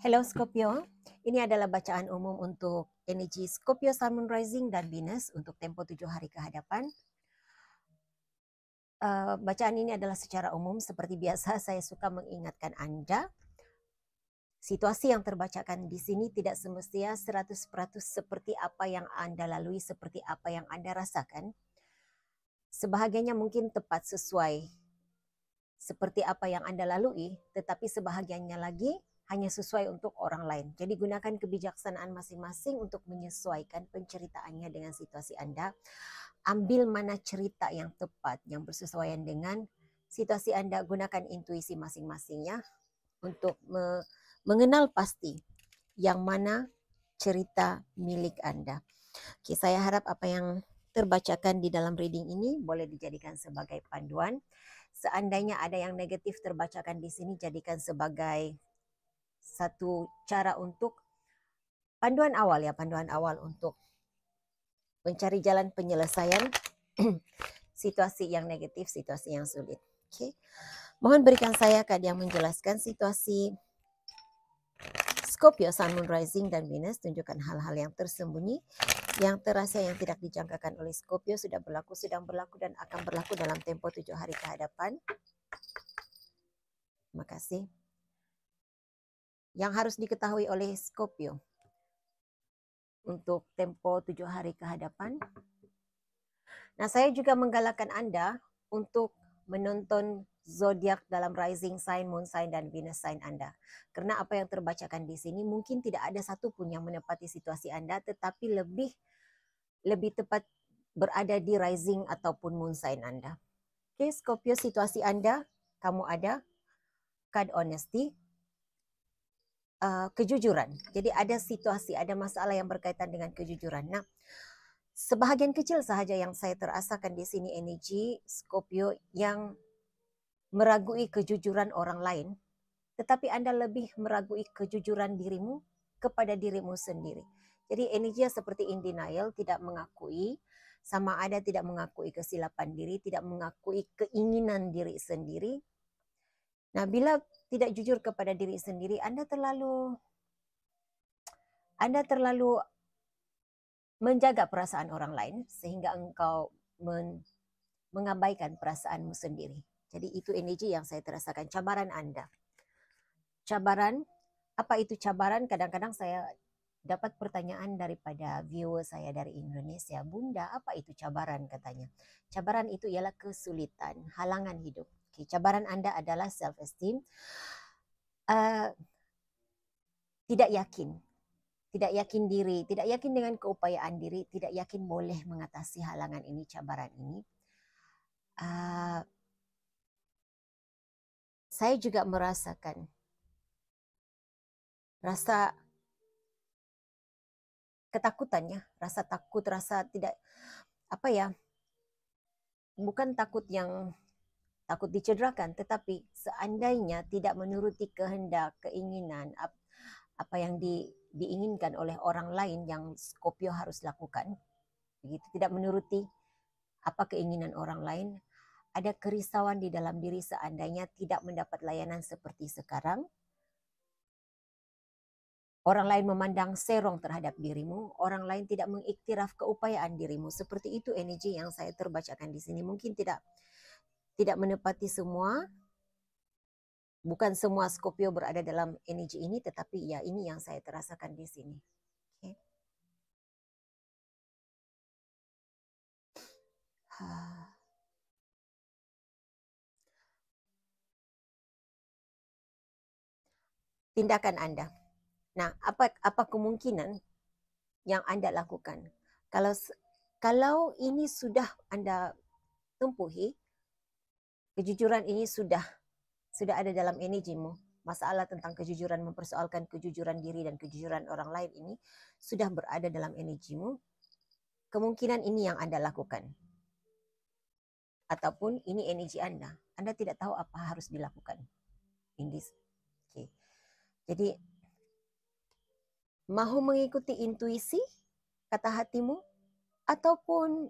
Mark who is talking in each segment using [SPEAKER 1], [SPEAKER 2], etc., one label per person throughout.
[SPEAKER 1] Hello Scorpio, ini adalah bacaan umum untuk energi Scorpio Sun Moon Rising dan Venus untuk tempo 7 hari ke hadapan. Bacaan ini adalah secara umum, seperti biasa saya suka mengingatkan Anda, situasi yang terbacakan di sini tidak semestinya 100% seperti apa yang Anda lalui, seperti apa yang Anda rasakan. Sebahagiannya mungkin tepat sesuai seperti apa yang Anda lalui, tetapi sebahagiannya lagi hanya sesuai untuk orang lain. Jadi gunakan kebijaksanaan masing-masing untuk menyesuaikan penceritaannya dengan situasi Anda. Ambil mana cerita yang tepat, yang bersesuaian dengan situasi Anda. Gunakan intuisi masing-masingnya untuk mengenal pasti yang mana cerita milik Anda. Oke, saya harap apa yang terbacakan di dalam reading ini boleh dijadikan sebagai panduan. Seandainya ada yang negatif terbacakan di sini, jadikan sebagai satu cara untuk panduan awal untuk mencari jalan penyelesaian situasi yang negatif, situasi yang sulit. Oke. Mohon berikan saya keadaan yang menjelaskan situasi Scorpio, Sun, Moon, Rising, dan Venus. Tunjukkan hal-hal yang tersembunyi, yang terasa, yang tidak dijangkakan oleh Scorpio, sudah berlaku, sedang berlaku, dan akan berlaku dalam tempo 7 hari ke hadapan. Terima kasih. Yang harus diketahui oleh Scorpio untuk tempo 7 hari ke hadapan. Nah, saya juga menggalakkan Anda untuk menonton zodiak dalam rising sign, moon sign, dan Venus sign Anda. Karena apa yang terbacakan di sini mungkin tidak ada satu pun yang menepati situasi Anda, tetapi lebih tepat berada di rising ataupun moon sign Anda. Oke, Scorpio, situasi Anda, kamu ada card honesty, kejujuran. Jadi ada situasi, ada masalah yang berkaitan dengan kejujuran. Nah, sebahagian kecil sahaja yang saya terasakan di sini energi Scorpio yang meragui kejujuran orang lain, tetapi Anda lebih meragui kejujuran dirimu kepada dirimu sendiri. Jadi energinya seperti in denial, tidak mengakui, sama ada tidak mengakui kesilapan diri, tidak mengakui keinginan diri sendiri. Nah, bila tidak jujur kepada diri sendiri, Anda terlalu menjaga perasaan orang lain sehingga engkau mengabaikan perasaanmu sendiri. Jadi itu energi yang saya terasakan, cabaran Anda. Cabaran, apa itu cabaran? Kadang-kadang saya dapat pertanyaan daripada viewer saya dari Indonesia. Bunda, apa itu cabaran katanya? Cabaran itu ialah kesulitan, halangan hidup. Oke, cabaran Anda adalah self-esteem. Tidak yakin diri, tidak yakin dengan keupayaan diri, tidak yakin boleh mengatasi halangan ini, cabaran ini. Saya juga merasakan rasa ketakutannya, rasa takut, rasa tidak, bukan takut yang takut dicederakan, tetapi seandainya tidak menuruti kehendak, keinginan, apa yang diinginkan oleh orang lain yang Scorpio harus lakukan, begitu, tidak menuruti apa keinginan orang lain, ada kerisauan di dalam diri seandainya tidak mendapat layanan seperti sekarang. Orang lain memandang serong terhadap dirimu, orang lain tidak mengiktiraf keupayaan dirimu. Seperti itu energi yang saya terbacakan di sini. Mungkin tidak menepati semua, bukan semua Scorpio berada dalam energi ini, tetapi ya ini yang saya terasakan di sini. Okay. Tindakan Anda. Nah, apa kemungkinan yang Anda lakukan? Kalau ini sudah Anda tempuhi, kejujuran ini sudah ada dalam energimu, masalah tentang kejujuran, mempersoalkan kejujuran diri dan kejujuran orang lain ini sudah berada dalam energimu, kemungkinan ini yang Anda lakukan. Ataupun ini energi Anda tidak tahu apa harus dilakukan. Okay. Jadi, mahu mengikuti intuisi, kata hatimu, ataupun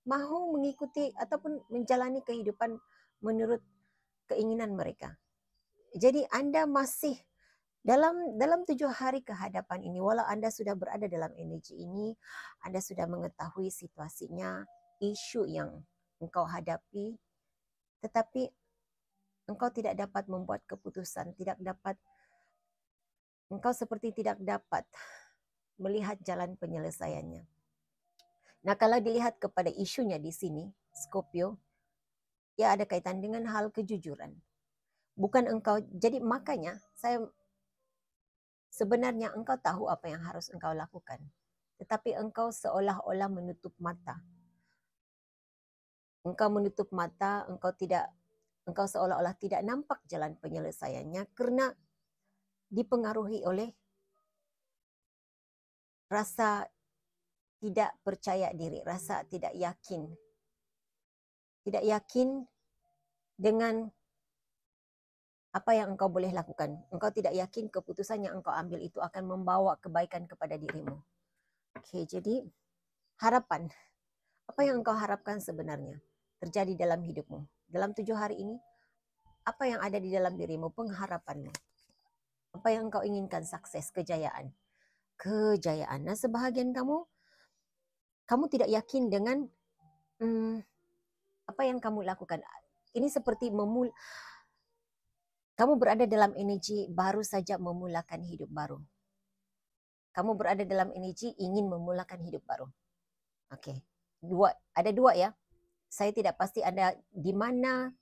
[SPEAKER 1] mahu mengikuti ataupun menjalani kehidupan menurut keinginan mereka. Jadi Anda masih Dalam 7 hari kehadapan ini, walau Anda sudah berada dalam energi ini, Anda sudah mengetahui situasinya, isu yang engkau hadapi, tetapi engkau tidak dapat membuat keputusan, engkau seperti tidak dapat melihat jalan penyelesaiannya. Nah, kalau dilihat kepada isunya di sini, Scorpio, ya ada kaitan dengan hal kejujuran. Bukan engkau, jadi makanya sebenarnya engkau tahu apa yang harus engkau lakukan. Tetapi engkau seolah-olah menutup mata. Engkau seolah-olah tidak nampak jalan penyelesaiannya karena dipengaruhi oleh rasa tidak percaya diri, rasa tidak yakin. Tidak yakin dengan apa yang engkau boleh lakukan. Engkau tidak yakin keputusan yang engkau ambil itu akan membawa kebaikan kepada dirimu. Oke, jadi harapan. Apa yang engkau harapkan sebenarnya terjadi dalam hidupmu? Dalam 7 hari ini, apa yang ada di dalam dirimu? Pengharapanmu. Apa yang engkau inginkan? Sukses, kejayaan. Kejayaan. Nah, sebahagian kamu tidak yakin dengan apa yang kamu lakukan. Ini seperti kamu berada dalam energi baru saja memulakan hidup baru. Kamu berada dalam energi ingin memulakan hidup baru. Oke. Ada dua ya. Saya tidak pasti Anda di mana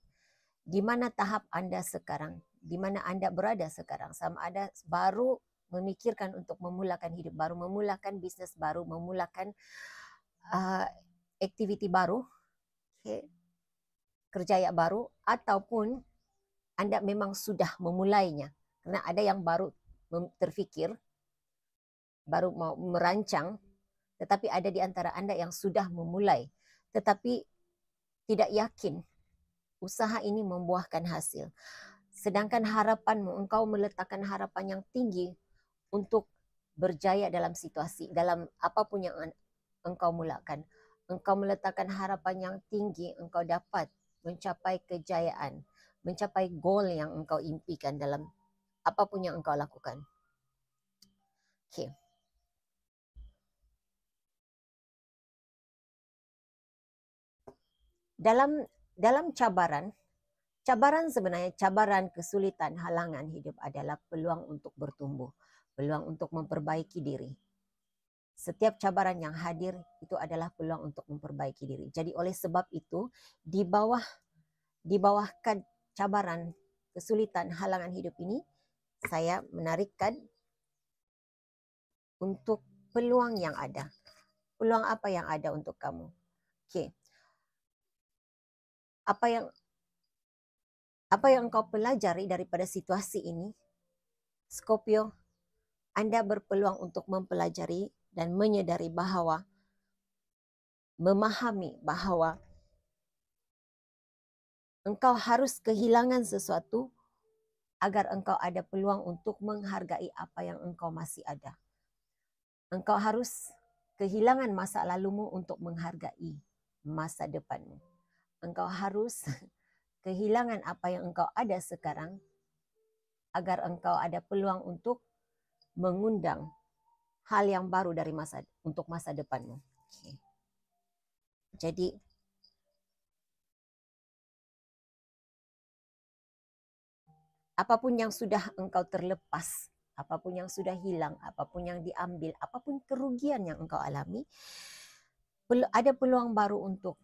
[SPEAKER 1] tahap Anda sekarang, di mana Anda berada sekarang. Sama ada baru memikirkan untuk memulakan hidup baru, memulakan bisnis baru, memulakan aktiviti baru, kerjaya baru, ataupun Anda memang sudah memulainya. Karena ada yang baru terfikir, baru mau merancang, tetapi ada di antara Anda yang sudah memulai, tetapi tidak yakin usaha ini membuahkan hasil. Sedangkan harapanmu, engkau meletakkan harapan yang tinggi untuk berjaya dalam situasi, dalam apapun yang engkau mulakan. Engkau meletakkan harapan yang tinggi, engkau dapat mencapai kejayaan, mencapai goal yang engkau impikan dalam apapun yang engkau lakukan. Oke. Dalam cabaran sebenarnya, cabaran, kesulitan, halangan hidup adalah peluang untuk bertumbuh, peluang untuk memperbaiki diri. Setiap cabaran yang hadir itu adalah peluang untuk memperbaiki diri. Jadi oleh sebab itu, di bawah cabaran, kesulitan, halangan hidup ini, saya menarikkan untuk peluang yang ada. Peluang apa yang ada untuk kamu? Oke. Apa yang engkau pelajari daripada situasi ini, Scorpio, Anda berpeluang untuk mempelajari dan menyadari bahwa, memahami bahwa engkau harus kehilangan sesuatu agar engkau ada peluang untuk menghargai apa yang engkau masih ada. Engkau harus kehilangan masa lalumu untuk menghargai masa depanmu. Engkau harus kehilangan apa yang engkau ada sekarang agar engkau ada peluang untuk mengundang hal yang baru untuk masa depanmu. Okay. Jadi apapun yang sudah engkau terlepas, apapun yang sudah hilang, apapun yang diambil, apapun kerugian yang engkau alami, ada peluang baru untuk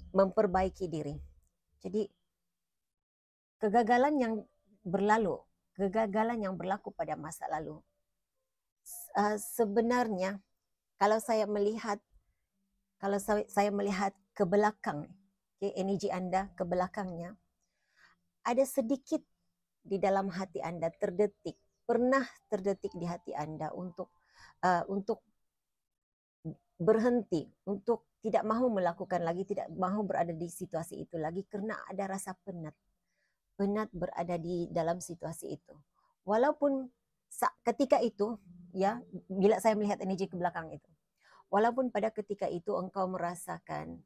[SPEAKER 1] memperbaiki diri. Jadi kegagalan yang berlaku pada masa lalu, sebenarnya kalau saya melihat ke belakang, energi Anda ke belakangnya, ada sedikit di dalam hati Anda pernah terdetik di hati Anda untuk berhenti, untuk tidak mahu melakukan lagi, tidak mahu berada di situasi itu lagi karena ada rasa penat berada di dalam situasi itu. Walaupun ketika itu, ya, bila saya melihat energi ke belakang itu, walaupun pada ketika itu engkau merasakan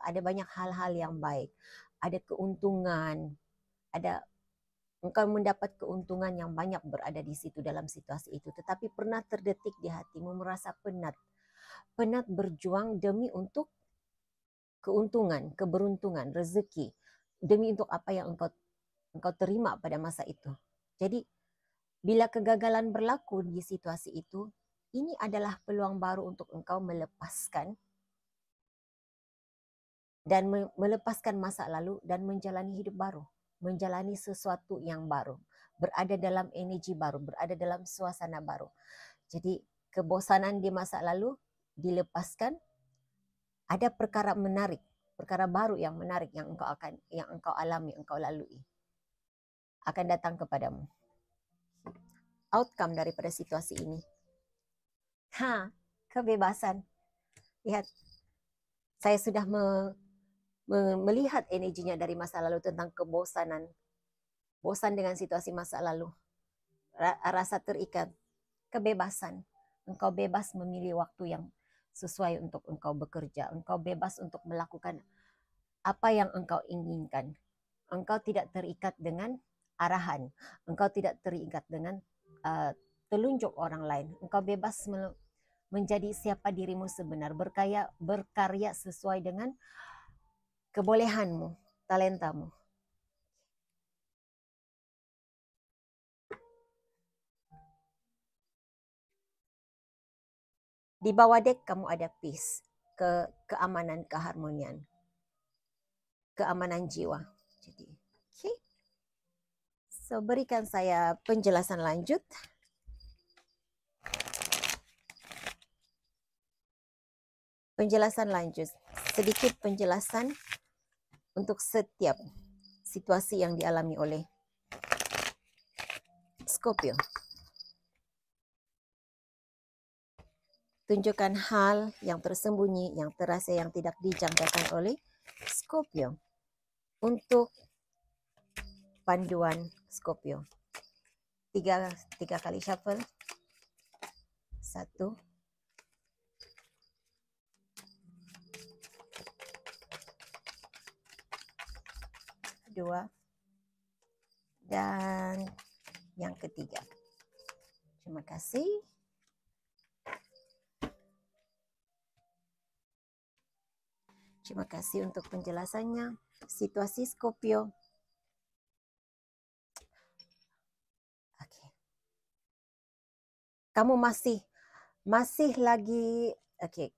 [SPEAKER 1] ada banyak hal-hal yang baik, ada keuntungan, ada engkau mendapat keuntungan yang banyak berada di situ dalam situasi itu. Tetapi pernah terdetik di hatimu merasa penat. Penat berjuang demi untuk keuntungan, keberuntungan, rezeki. Demi untuk apa yang engkau terima pada masa itu. Jadi bila kegagalan berlaku di situasi itu, ini adalah peluang baru untuk engkau melepaskan dan melepaskan masa lalu dan menjalani hidup baru, menjalani sesuatu yang baru, berada dalam energi baru, berada dalam suasana baru. Jadi kebosanan di masa lalu dilepaskan, ada perkara menarik, perkara baru yang menarik yang engkau alami, engkau lalui, akan datang kepadamu. Outcome daripada situasi ini, kebebasan. Lihat, saya sudah melihat energinya dari masa lalu tentang kebosanan, bosan dengan situasi masa lalu, rasa terikat, kebebasan. Engkau bebas memilih waktu yang sesuai untuk engkau bekerja. Engkau bebas untuk melakukan apa yang engkau inginkan. Engkau tidak terikat dengan arahan. Engkau tidak terikat dengan telunjuk orang lain. Engkau bebas menjadi siapa dirimu sebenar, berkarya sesuai dengan kebolehanmu, talentamu. Di bawah dek kamu ada peace, keamanan, keharmonian, keamanan jiwa. Jadi, okay. So berikan saya penjelasan lanjut. Penjelasan lanjut, sedikit penjelasan untuk setiap situasi yang dialami oleh Scorpio. Tunjukkan hal yang tersembunyi, yang terasa, yang tidak dijangkakan oleh Scorpio. Untuk panduan Scorpio. Tiga kali shuffle. 1, 2, dan yang ketiga. Terima kasih. Terima kasih untuk penjelasannya. Situasi Scorpio. Okay. Kamu masih lagi, okay.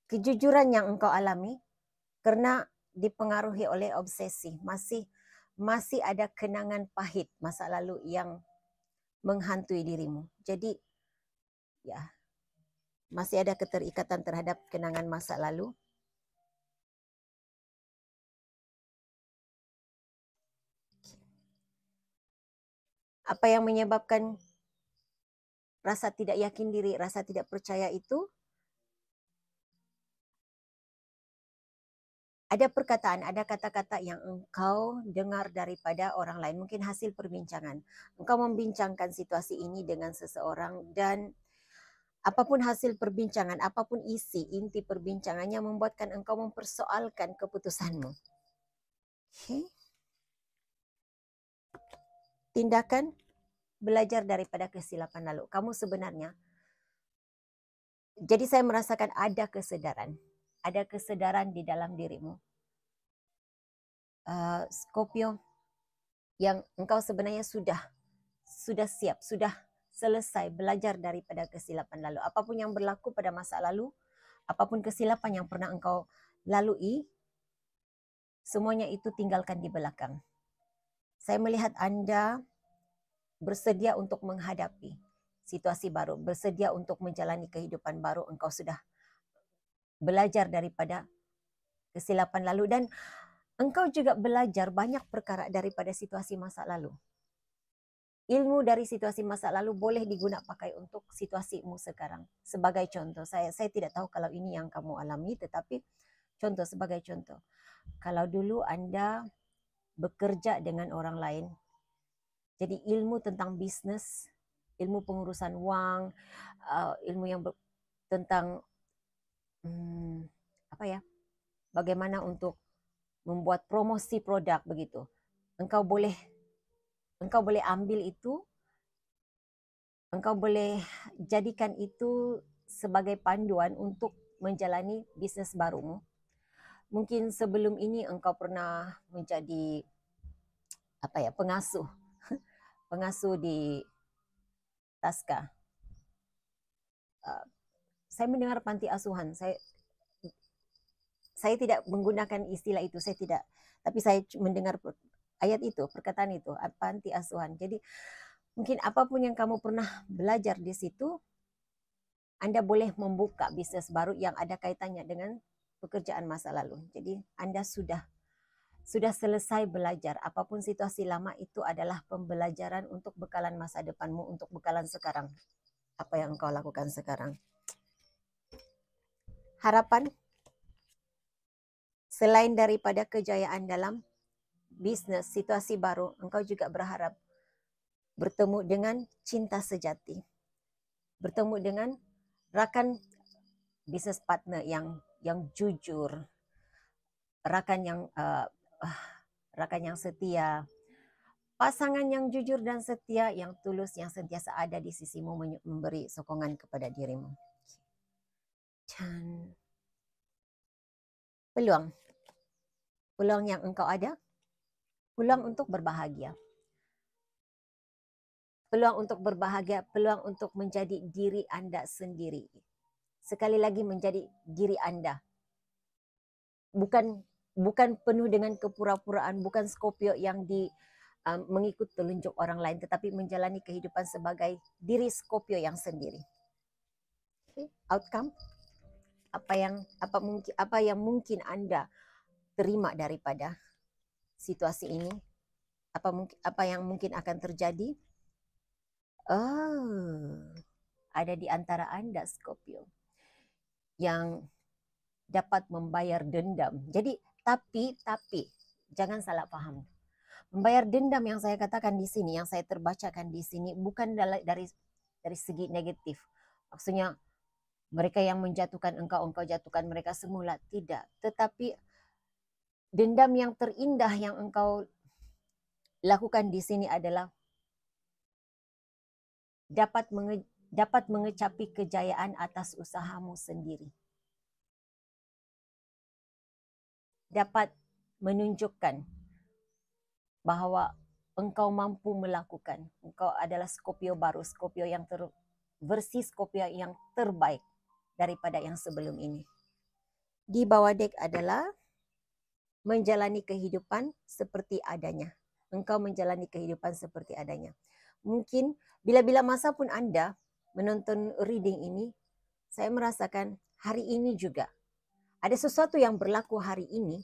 [SPEAKER 1] Kejujuran yang engkau alami karena dipengaruhi oleh obsesi. Masih ada kenangan pahit masa lalu yang menghantui dirimu. Jadi, ya, masih ada keterikatan terhadap kenangan masa lalu. Apa yang menyebabkan rasa tidak yakin diri, rasa tidak percaya itu? Ada perkataan, ada kata-kata yang engkau dengar daripada orang lain, mungkin hasil perbincangan. Engkau membincangkan situasi ini dengan seseorang dan apapun hasil perbincangan, apapun inti perbincangannya membuatkan engkau mempersoalkan keputusanmu. Okay. Tindakan belajar daripada kesilapan lalu. Kamu sebenarnya, jadi saya merasakan ada kesadaran di dalam dirimu. Scorpio, yang engkau sebenarnya sudah siap, sudah selesai belajar daripada kesilapan lalu. Apapun yang berlaku pada masa lalu, apapun kesilapan yang pernah engkau lalui, semuanya itu tinggalkan di belakang. Saya melihat Anda bersedia untuk menghadapi situasi baru, bersedia untuk menjalani kehidupan baru. Engkau sudah belajar daripada kesilapan lalu dan engkau juga belajar banyak perkara daripada situasi masa lalu. Ilmu dari situasi masa lalu boleh digunakan pakai untuk situasimu sekarang. Sebagai contoh, saya tidak tahu kalau ini yang kamu alami, tetapi sebagai contoh. Kalau dulu Anda bekerja dengan orang lain, jadi ilmu tentang bisnis, ilmu pengurusan uang, ilmu yang tentang bagaimana untuk membuat promosi produk begitu. Engkau boleh engkau boleh ambil itu, engkau boleh jadikan itu sebagai panduan untuk menjalani bisnes barumu. Mungkin sebelum ini engkau pernah menjadi pengasuh di Taska. Saya mendengar panti asuhan. Saya tidak menggunakan istilah itu, saya tidak. Tapi saya mendengar ayat itu, perkataan itu, panti asuhan. Jadi mungkin apapun yang kamu pernah belajar di situ, Anda boleh membuka bisnis baru yang ada kaitannya dengan pekerjaan masa lalu. Jadi Anda sudah selesai belajar. Apapun situasi lama itu adalah pembelajaran untuk bekalan masa depanmu, untuk bekalan sekarang. Apa yang engkau lakukan sekarang. Harapan, selain daripada kejayaan dalam bisnes, situasi baru, engkau juga berharap bertemu dengan cinta sejati. Bertemu dengan rakan bisnes partner yang jujur, rakan yang setia, pasangan yang jujur dan setia, yang tulus, yang sentiasa ada di sisimu memberi sokongan kepada dirimu. Dan peluang yang engkau ada, peluang untuk berbahagia. Peluang untuk berbahagia, peluang untuk menjadi diri Anda sendiri. Sekali lagi, menjadi diri Anda. Bukan penuh dengan kepura-puraan, bukan Scorpio yang mengikut telunjuk orang lain, tetapi menjalani kehidupan sebagai diri Scorpio yang sendiri. Okay. Outcome, apa yang mungkin Anda terima daripada situasi ini? Apa yang mungkin akan terjadi? Ada di antara Anda Scorpio yang dapat membayar dendam. Jadi tapi jangan salah paham. Membayar dendam yang saya katakan di sini, yang saya terbacakan di sini, bukan dari segi negatif. Maksudnya mereka yang menjatuhkan engkau jatuhkan mereka semula, tidak. Tetapi dendam yang terindah yang engkau lakukan di sini adalah dapat mengecapi kejayaan atas usahamu sendiri. Dapat menunjukkan bahwa engkau mampu melakukan. Engkau adalah Scorpio baru, Scorpio yang versi Scorpio yang terbaik daripada yang sebelum ini. Di bawah dek adalah menjalani kehidupan seperti adanya. Engkau menjalani kehidupan seperti adanya. Mungkin bila-bila masa pun Anda menonton reading ini, saya merasakan hari ini juga ada sesuatu yang berlaku hari ini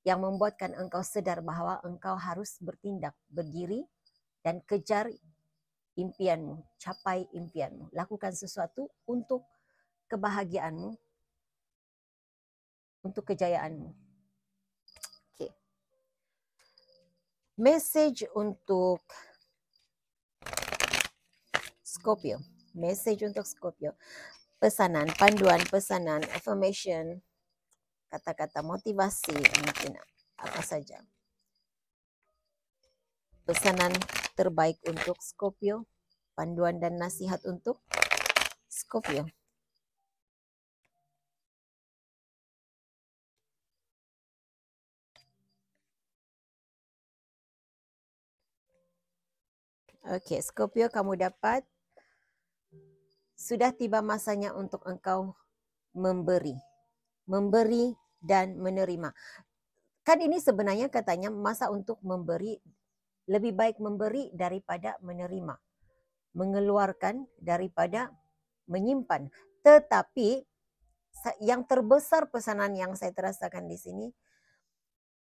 [SPEAKER 1] yang membuatkan engkau sadar bahwa engkau harus bertindak, berdiri dan kejar impianmu, capai impianmu. Lakukan sesuatu untuk kebahagiaanmu, untuk kejayaanmu. Okay. Message untuk Scorpio. Message untuk Scorpio. Pesanan, panduan, pesanan, affirmation, kata-kata motivasi, mungkin apa saja. Pesanan terbaik untuk Scorpio, panduan dan nasihat untuk Scorpio. Oke, Scorpio, kamu dapat sudah tiba masanya untuk engkau memberi dan menerima. Kan ini sebenarnya katanya masa untuk memberi, lebih baik memberi daripada menerima. Mengeluarkan daripada menyimpan. Tetapi yang terbesar pesanan yang saya terasakan di sini,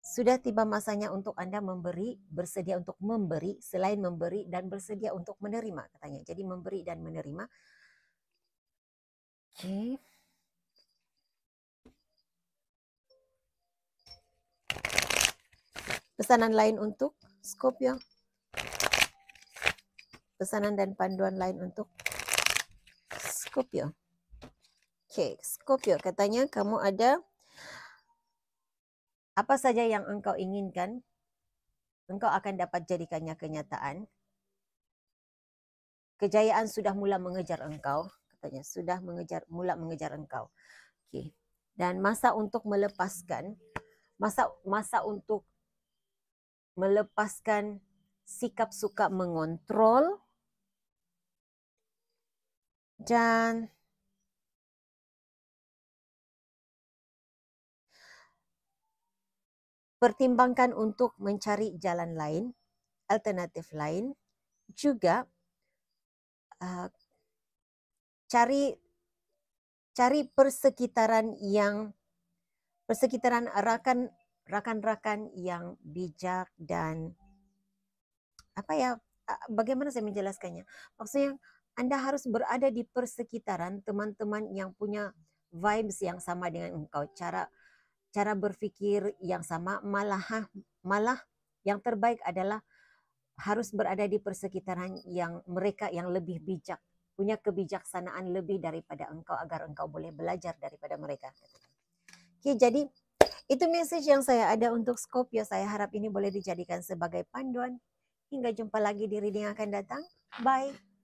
[SPEAKER 1] sudah tiba masanya untuk Anda memberi, bersedia untuk memberi, selain memberi dan bersedia untuk menerima katanya. Jadi memberi dan menerima. Oke. Pesanan lain untuk Scorpio. Pesanan dan panduan lain untuk Scorpio. Oke, Scorpio, katanya kamu ada apa saja yang engkau inginkan engkau akan dapat jadikannya kenyataan. Kejayaan sudah mula mengejar engkau, katanya, sudah mula mengejar engkau. Okay. Dan masa untuk melepaskan, masa untuk melepaskan sikap suka mengontrol dan pertimbangkan untuk mencari jalan lain, alternatif lain. Juga cari persekitaran rakan-rakan yang bijak dan bagaimana saya menjelaskannya? Maksudnya Anda harus berada di persekitaran teman-teman yang punya vibes yang sama dengan engkau, cara berfikir yang sama, malah yang terbaik adalah harus berada di persekitaran yang mereka yang lebih bijak, punya kebijaksanaan lebih daripada engkau agar engkau boleh belajar daripada mereka. Oke, jadi itu message yang saya ada untuk Scorpio. Saya harap ini boleh dijadikan sebagai panduan. Hingga jumpa lagi di reading akan datang. Bye.